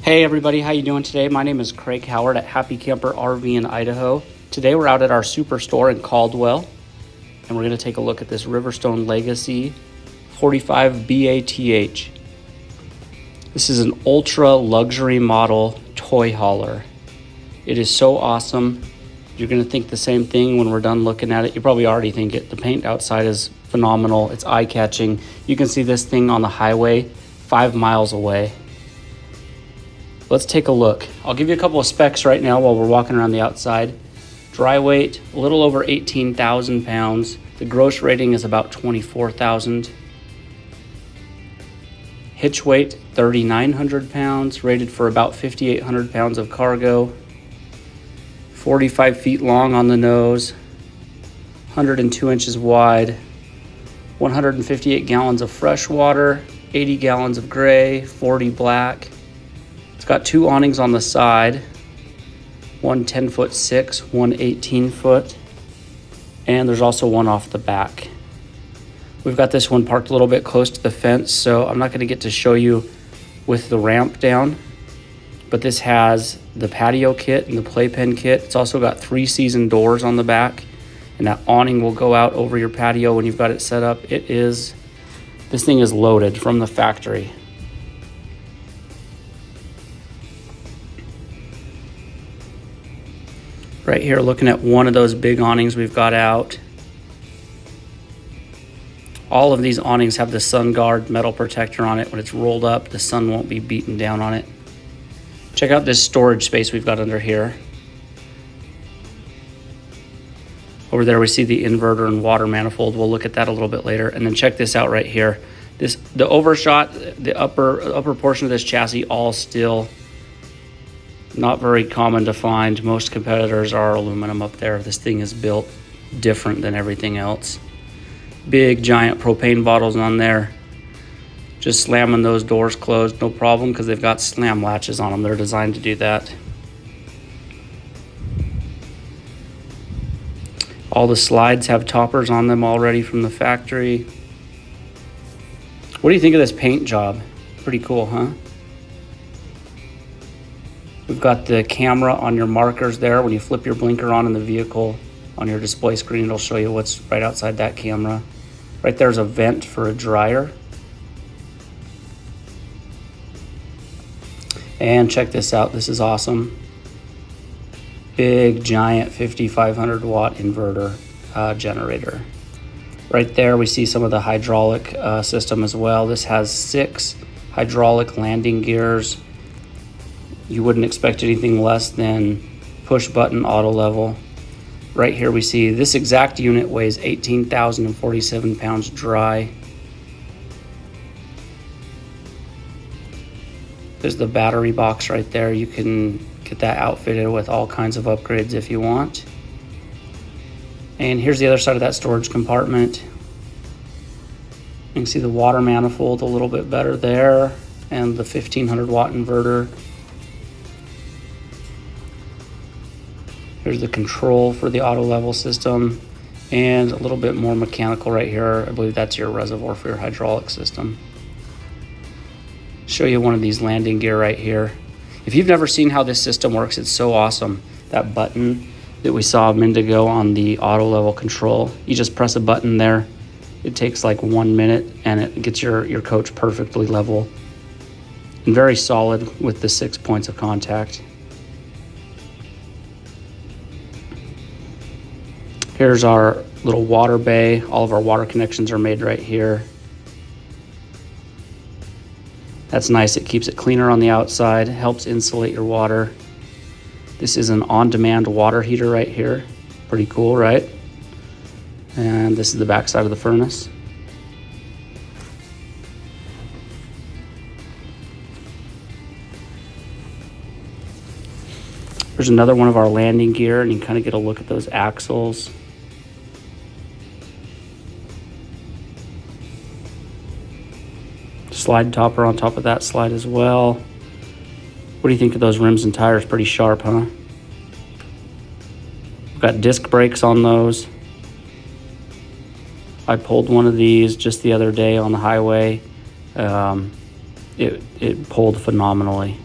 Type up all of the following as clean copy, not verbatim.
Hey everybody, how you doing today? My name is Craig Howard at Happy Camper RV in Idaho. Today we're out at our superstore in Caldwell, and we're going to take a look at this Riverstone Legacy 45 BATH. This is an ultra luxury model toy hauler. It is so awesome. You're going to think the same thing when we're done looking at it. You probably already think it. The paint outside is phenomenal. It's eye-catching. You can see this thing on the highway 5 miles away. Let's take a look. I'll give you a couple of specs right now while we're walking around the outside. Dry weight, a little over 18,000 pounds. The gross rating is about 24,000. Hitch weight, 3,900 pounds, rated for about 5,800 pounds of cargo. 45 feet long on the nose, 102 inches wide, 158 gallons of fresh water, 80 gallons of gray, 40 black. It's got 2 awnings on the side, one 10-foot 6, one 18-foot, and there's also one off the back. We've got this one parked a little bit close to the fence, so I'm not going to get to show you with the ramp down, but this has the patio kit and the playpen kit. It's also got 3-season doors on the back, and that awning will go out over your patio when you've got it set up. This thing is loaded from the factory. Right here, looking at one of those big awnings we've got out. All of these awnings have the sun guard metal protector on it. When it's rolled up, the sun won't be beating down on it. Check out this storage space we've got under here. Over there we see the inverter and water manifold. We'll look at that a little bit later. And then check this out right here. The overshot, the upper portion of this chassis, all steel. Not very common to find. Most competitors are aluminum up there. This thing is built different than everything else. Big giant propane bottles on there. Just slamming those doors closed, no problem, because they've got slam latches on them. They're designed to do that. All the slides have toppers on them already from the factory. What do you think of this paint job? Pretty cool, huh? We've got the camera on your markers there. When you flip your blinker on in the vehicle, on your display screen, it'll show you what's right outside that camera. Right there's a vent for a dryer. And check this out, this is awesome. Big, giant 5,500 watt inverter generator. Right there we see some of the hydraulic system as well. This has 6 hydraulic landing gears. You wouldn't expect anything less than push button auto level. Right here we see this exact unit weighs 18,047 pounds dry. There's the battery box right there. You can get that outfitted with all kinds of upgrades if you want. And here's the other side of that storage compartment. You can see the water manifold a little bit better there, and the 1,500 watt inverter. Here's the control for the auto level system, and a little bit more mechanical right here. I believe that's your reservoir for your hydraulic system. Show you one of these landing gear right here. If you've never seen how this system works, it's so awesome. That button that we saw a minute ago on the auto level control, you just press a button there. It takes like 1 minute and it gets your coach perfectly level and very solid with the 6 points of contact. Here's our little water bay. All of our water connections are made right here. That's nice, it keeps it cleaner on the outside, helps insulate your water. This is an on-demand water heater right here. Pretty cool, right? And this is the back side of the furnace. There's another one of our landing gear, and you can kind of get a look at those axles. Slide topper on top of that slide as well. What do you think of those rims and tires? Pretty sharp, huh? We've got disc brakes on those. I pulled one of these just the other day on the highway. It pulled phenomenally.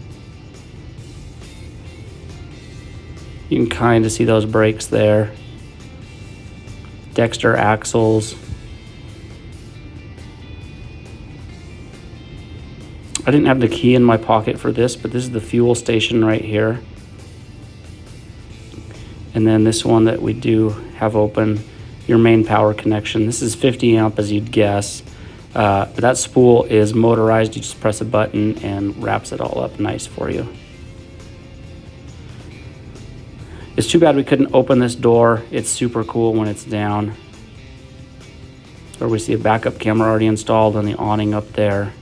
You can kind of see those brakes there. Dexter axles. I didn't have the key in my pocket for this, but this is the fuel station right here. And then this one that we do have open, your main power connection. This is 50 amp as you'd guess. But that spool is motorized. You just press a button and wraps it all up nice for you. It's too bad we couldn't open this door. It's super cool when it's down. Or we see a backup camera already installed on the awning up there.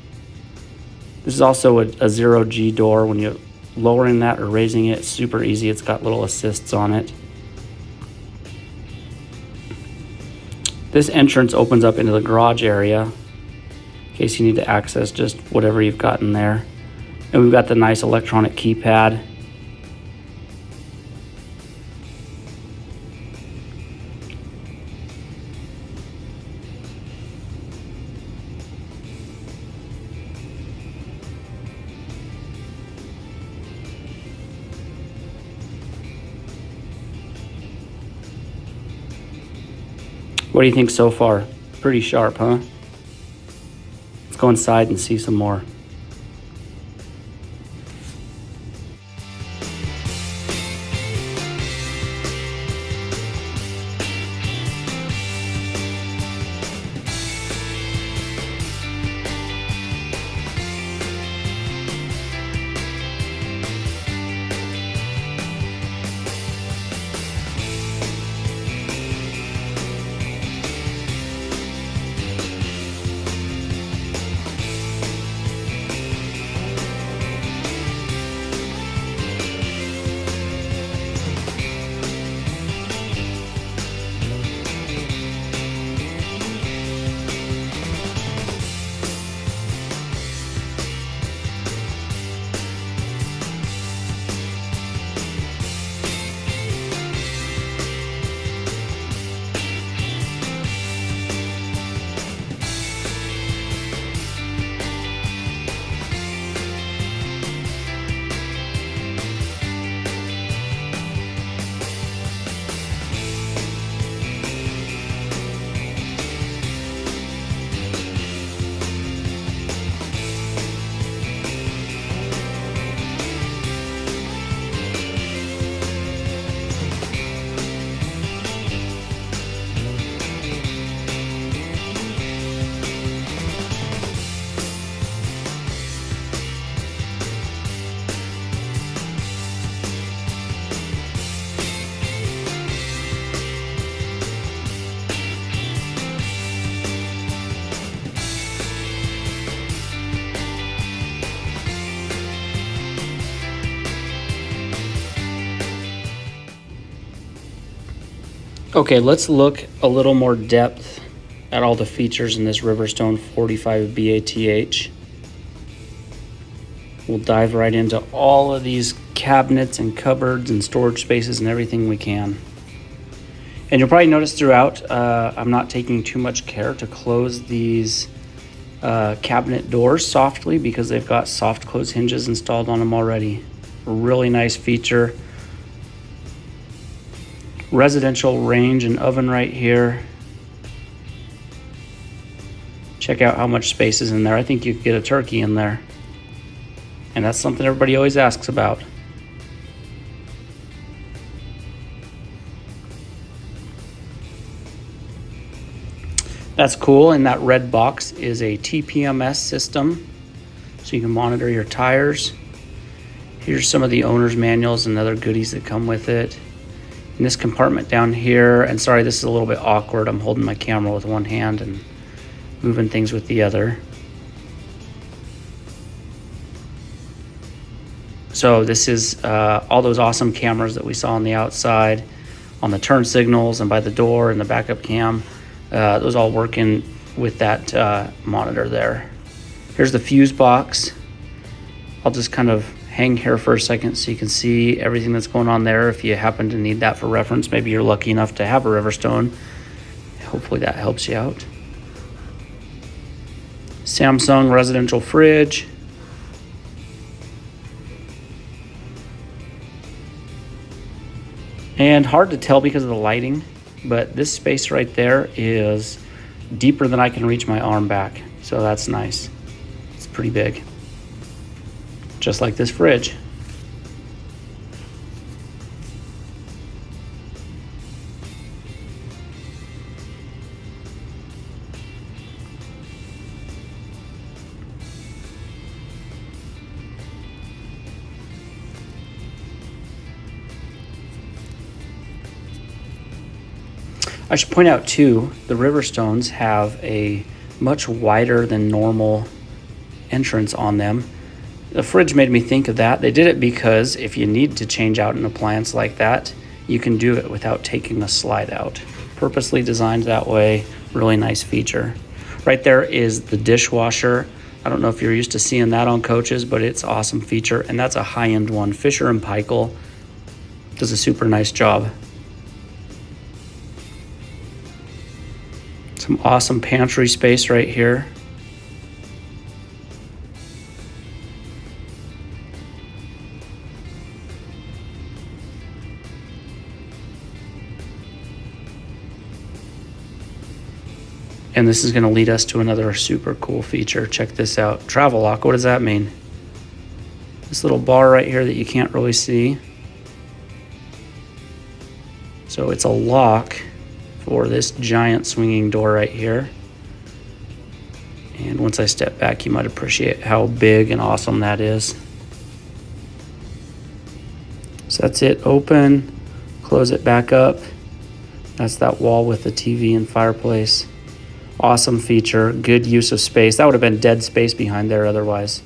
This is also a 0G door. When you're lowering that or raising it, it's super easy. It's got little assists on it. This entrance opens up into the garage area in case you need to access just whatever you've got in there. And we've got the nice electronic keypad. What do you think so far? Pretty sharp, huh? Let's go inside and see some more. Okay, let's look a little more depth at all the features in this Riverstone 45 BATH. We'll dive right into all of these cabinets and cupboards and storage spaces and everything we can. And you'll probably notice throughout, I'm not taking too much care to close these cabinet doors softly because they've got soft close hinges installed on them already. A really nice feature. Residential range and oven right here. Check out how much space is in there. I think you could get a turkey in there. And that's something everybody always asks about. That's cool. In that red box is a TPMS system, so you can monitor your tires. Here's some of the owner's manuals and other goodies that come with it. In this compartment down here, and sorry, this is a little bit awkward. I'm holding my camera with one hand and moving things with the other. So this is all those awesome cameras that we saw on the outside, on the turn signals and by the door and the backup cam. Those all working with that monitor there. Here's the fuse box. I'll just kind of hang here for a second so you can see everything that's going on there if you happen to need that for reference. Maybe you're lucky enough to have a Riverstone. Hopefully that helps you out. Samsung residential fridge. And hard to tell because of the lighting, but this space right there is deeper than I can reach my arm back. So that's nice. It's pretty big. Just like this fridge. I should point out too, the Riverstones have a much wider than normal entrance on them. The fridge made me think of that. They did it because if you need to change out an appliance like that, you can do it without taking a slide out. Purposely designed that way, really nice feature. Right there is the dishwasher. I don't know if you're used to seeing that on coaches, but it's an awesome feature, and that's a high-end one. Fisher & Paykel does a super nice job. Some awesome pantry space right here. And this is going to lead us to another super cool feature. Check this out. Travel lock. What does that mean? This little bar right here that you can't really see. So it's a lock for this giant swinging door right here. And once I step back, you might appreciate how big and awesome that is. So that's it. Open, close it back up. That's that wall with the TV and fireplace. Awesome feature, good use of space. That would have been dead space behind there otherwise.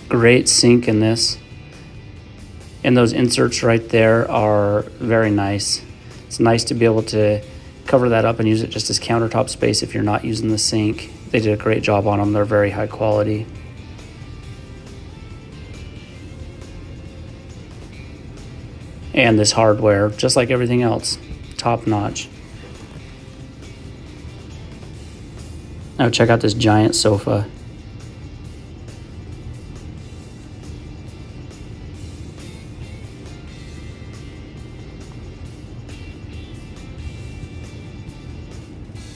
Great sink in this. And those inserts right there are very nice. It's nice to be able to cover that up and use it just as countertop space if you're not using the sink. They did a great job on them. They're very high quality. And this hardware, just like everything else, top notch. Now check out this giant sofa.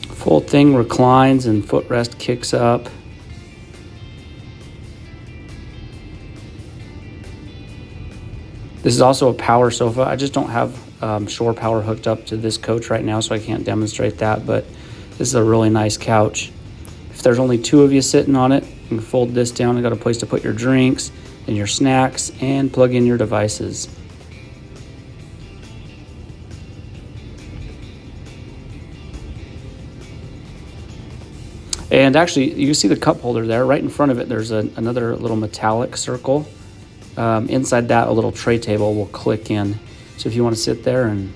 Full thing reclines and footrest kicks up. This is also a power sofa. I just don't have shore power hooked up to this coach right now, so I can't demonstrate that, but this is a really nice couch. If there's only two of you sitting on it, you can fold this down and got a place to put your drinks and your snacks and plug in your devices. And actually, you see the cup holder there. Right in front of it, there's another little metallic circle. Inside that, a little tray table will click in. So if you want to sit there and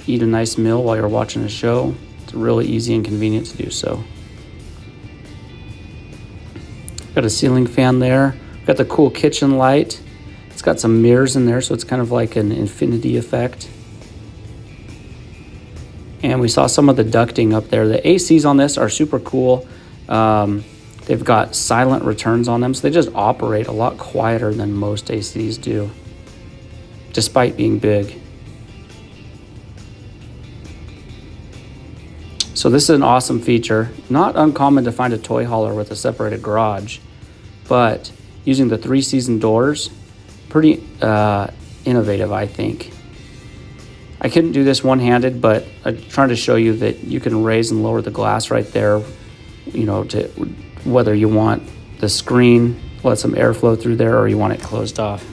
eat a nice meal while you're watching a show, it's really easy and convenient to do so. Got a ceiling fan there. Got the cool kitchen light. It's got some mirrors in there, so it's kind of like an infinity effect. And we saw some of the ducting up there. The ACs on this are super cool. They've got silent returns on them, so they just operate a lot quieter than most ACs do, despite being big. So this is an awesome feature. Not uncommon to find a toy hauler with a separated garage, but using the 3-season doors, pretty innovative, I think. I couldn't do this one-handed, but I'm trying to show you that you can raise and lower the glass right there, you know, to whether you want the screen, let some airflow through there, or you want it closed off.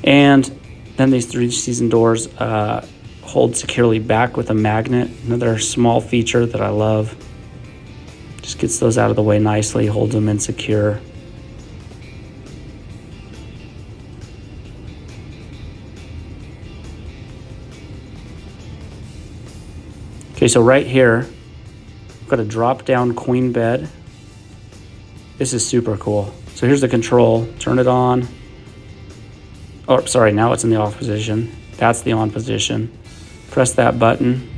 And then these 3-season doors hold securely back with a magnet. Another small feature that I love. Just gets those out of the way nicely, holds them in secure. Okay, so right here, I've got a drop-down queen bed. This is super cool. So here's the control. Turn it on. Oh, sorry, now it's in the off position. That's the on position. Press that button,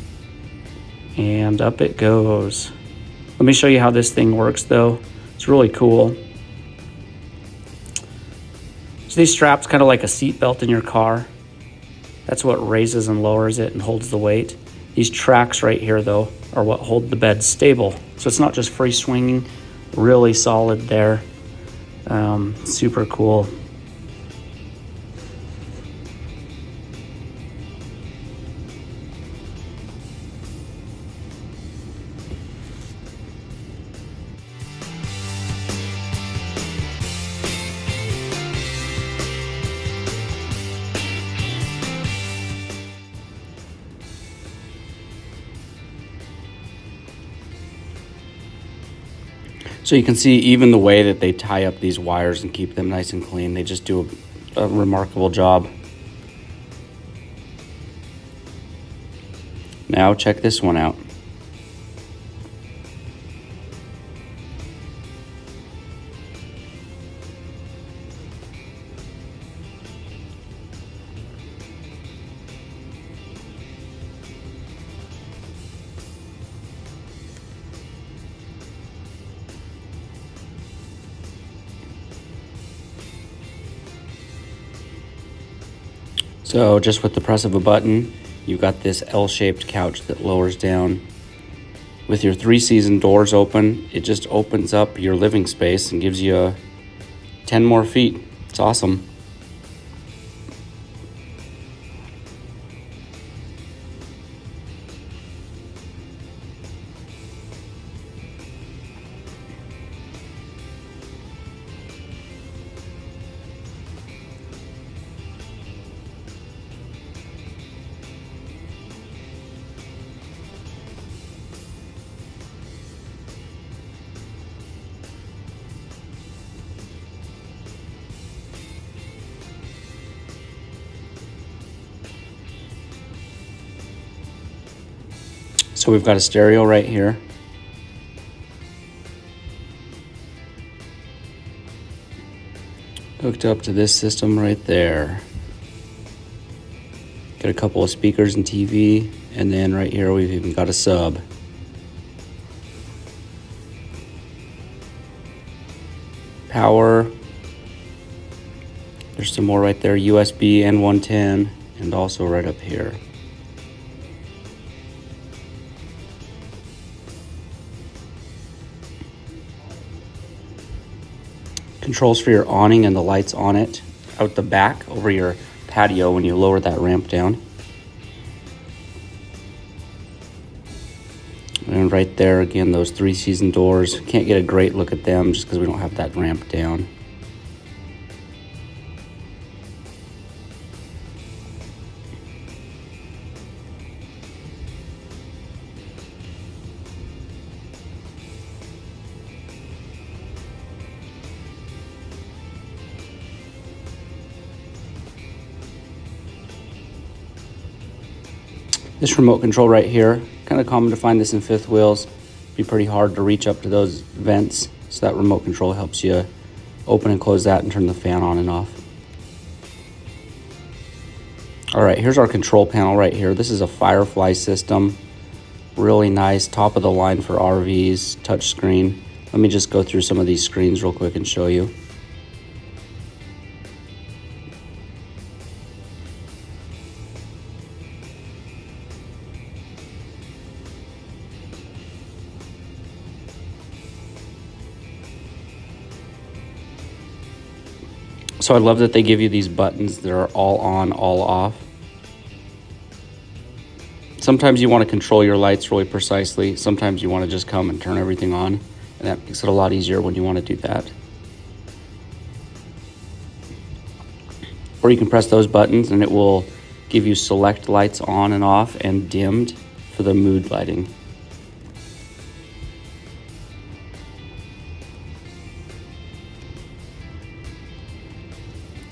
And up it goes. Let me show you how this thing works though. It's really cool. So these straps kind of like a seat belt in your car. That's what raises and lowers it and holds the weight. These tracks right here though are what hold the bed stable. So it's not just free swinging, really solid there. Super cool. So you can see even the way that they tie up these wires and keep them nice and clean, they just do a remarkable job. Now check this one out. So just with the press of a button, you've got this L-shaped couch that lowers down. With your 3-season doors open, it just opens up your living space and gives you 10 more feet. It's awesome. So we've got a stereo right here. Hooked up to this system right there. Got a couple of speakers and TV, and then right here we've even got a sub. Power. There's some more right there, USB and 110, and also right up here. Controls for your awning and the lights on it out the back over your patio when you lower that ramp down. And right there again, those 3-season doors. Can't get a great look at them just because we don't have that ramp down. This remote control right here, kind of common to find this in fifth wheels. Be pretty hard to reach up to those vents, so that remote control helps you open and close that and turn the fan on and off. All right, here's our control panel right here. This is a Firefly system. Really nice, top of the line for RVs, touch screen. Let me just go through some of these screens real quick and show you. So I love that they give you these buttons that are all on, all off. Sometimes you want to control your lights really precisely. Sometimes you want to just come and turn everything on. And that makes it a lot easier when you want to do that. Or you can press those buttons and it will give you select lights on and off and dimmed for the mood lighting.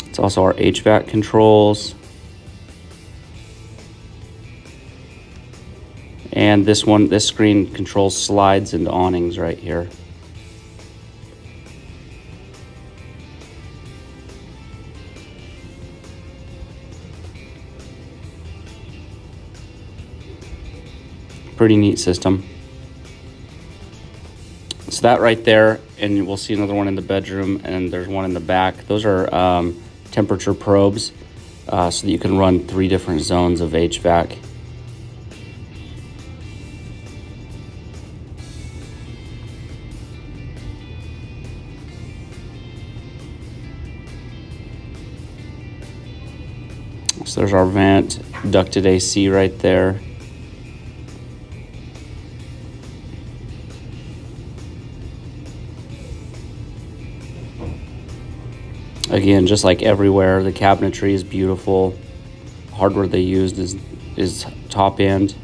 It's also our HVAC controls. And this screen controls slides and awnings right here. Pretty neat system. So that right there, and we'll see another one in the bedroom, and there's one in the back. Those are temperature probes, so that you can run 3 different zones of HVAC. So there's our vent, ducted AC right there. Again, just like everywhere, the cabinetry is beautiful. Hardware they used is top end.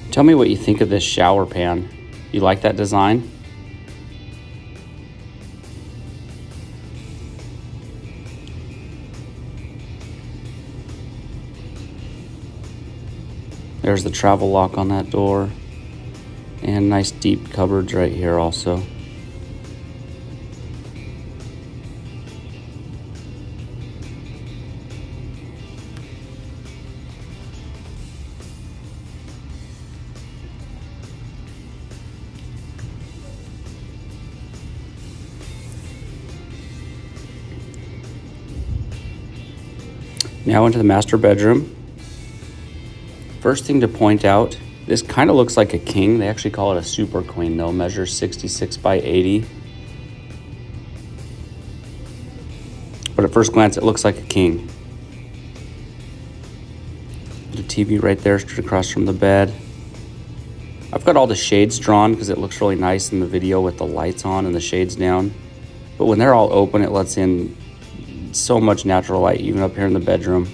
Tell me what you think of this shower pan. You like that design? There's the travel lock on that door, and nice deep cupboards right here also. Now into the master bedroom. First thing to point out, this kind of looks like a king. They actually call it a super queen though, measures 66 by 80. But at first glance, it looks like a king. The TV right there straight across from the bed. I've got all the shades drawn because it looks really nice in the video with the lights on and the shades down. But when they're all open, it lets in so much natural light, even up here in the bedroom.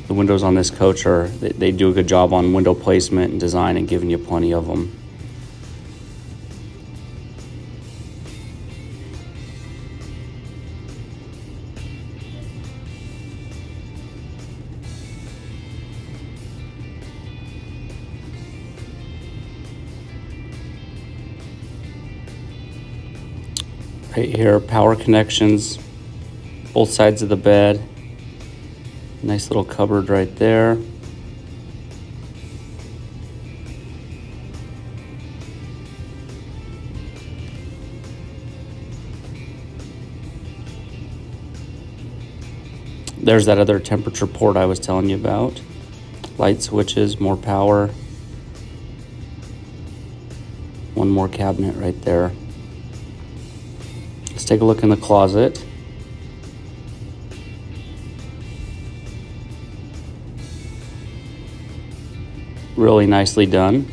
The windows on this coach they do a good job on window placement and design and giving you plenty of them. Right here, power connections, both sides of the bed. Nice little cupboard right there. There's that other temperature port I was telling you about. Light switches, more power. One more cabinet right there. Let's take a look in the closet. Really nicely done.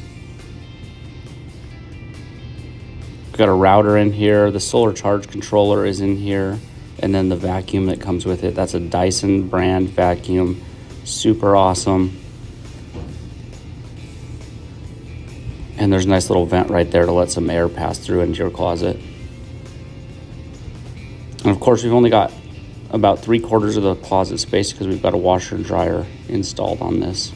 We've got a router in here. The solar charge controller is in here. And then the vacuum that comes with it. That's a Dyson brand vacuum. Super awesome. And there's a nice little vent right there to let some air pass through into your closet. And of course, we've only got about 3/4 of the closet space because we've got a washer and dryer installed on this.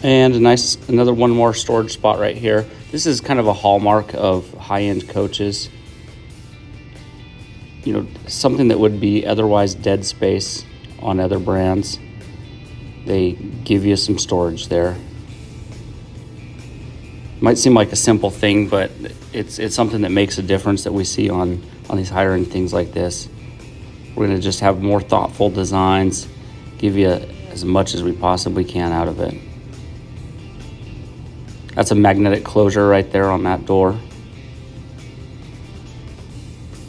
And another one more storage spot right here. This is kind of a hallmark of high-end coaches. You know, something that would be otherwise dead space on other brands. They give you some storage there. Might seem like a simple thing, but it's something that makes a difference that we see on these higher end things like this. We're gonna just have more thoughtful designs, give you as much as we possibly can out of it. That's a magnetic closure right there on that door.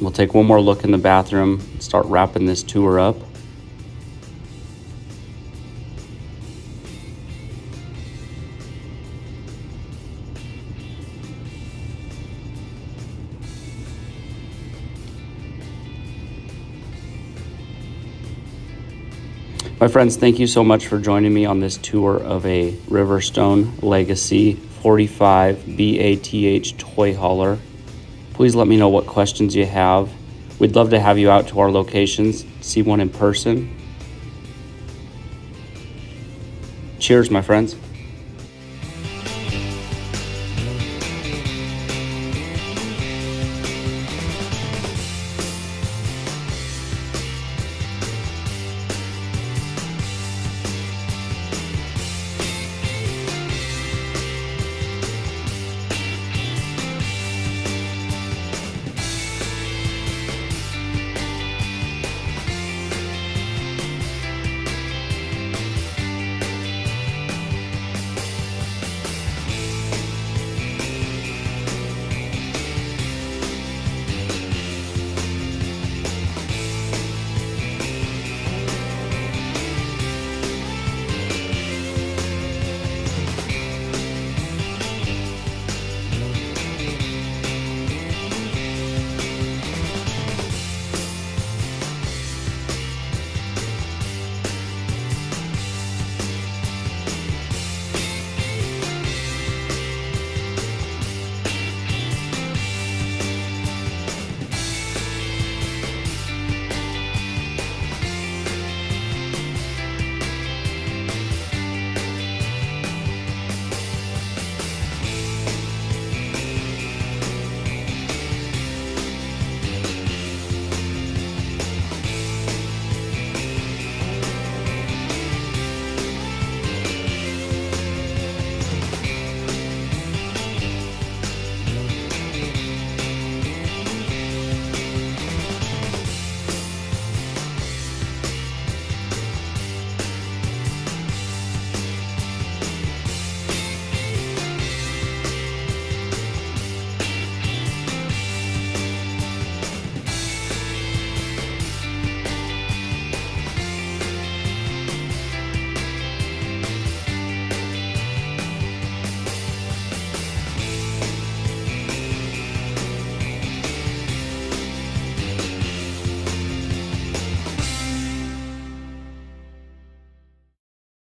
We'll take one more look in the bathroom, start wrapping this tour up. My friends, thank you so much for joining me on this tour of a Riverstone Legacy 45 BATH toy hauler. Please let me know what questions you have. We'd love to have you out to our locations, see one in person. Cheers, my friends.